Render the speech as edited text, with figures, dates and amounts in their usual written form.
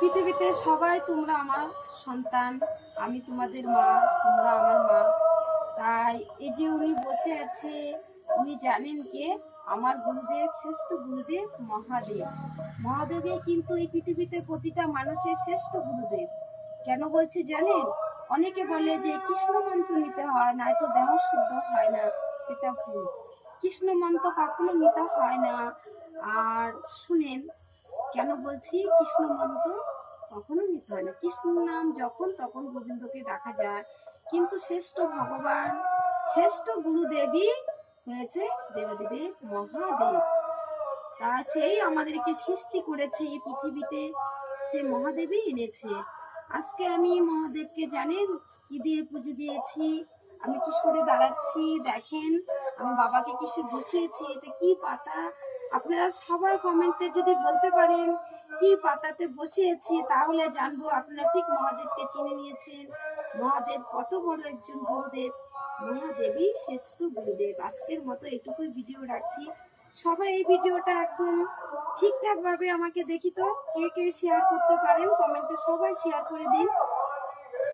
পৃথিবীতে সবাই তোমরা আমার সন্তান, আমি তোমাদের মা, তোমরা আমার মা। তাই এই যে উনি বসে আছে, উনি জানেন কে? আমার গুরুদেব, শ্রেষ্ঠ গুরুদেব মহাদেব। মহাদেবই কিন্তু এই পৃথিবীতে প্রতিটা মানুষের শ্রেষ্ঠ গুরুদেব। কেন বলছি জানেন? অনেকে বলে যে কৃষ্ণ মন্ত্র নিতে হয়, নয়তো দেহ শুদ্ধ হয় না। সেটা ভুল। কৃষ্ণ মন্ত্র কখনো নিতে হয় না। আর শুনেন, কেন বলছি কৃষ্ণ মন্ত্র কখনো নিতে হয় না। কৃষ্ণ নাম যখন তখন গোবিন্দকে ডাকা যায়, কিন্তু শ্রেষ্ঠ ভগবান, শ্রেষ্ঠ গুরুদেবী হয়েছে দেবাদেবী মহাদেব। তা সেই আমাদেরকে সৃষ্টি করেছে এই পৃথিবীতে, সে মহাদেবই এনেছে। আজকে আমি মহাদেবকে জানেন কি দিয়ে পুজো দিয়েছি? আমি একটু সরে দাঁড়াচ্ছি, দেখেন আমি বাবাকে কিসে বসিয়েছি, এটা কি পাতা? আপনারা সবাই কমেন্টে যদি বলতে পারেন কি পাতাতে বসিয়েছি, তাহলে জানবো আপনারা ঠিক মহাদেবকে চিনে নিয়েছেন। মহাদেব কত বড় একজন গুরুদেব, মহাদেবী শ্রেষ্ঠ গুরুদেব। আজকের মতো এটুকুই ভিডিও রাখছি। সবাই এই ভিডিওটা একদম ঠিকঠাক ভাবে আমাকে দেখি তো কে কে শেয়ার করতে পারেন, কমেন্টে সবাই শেয়ার করে দিন।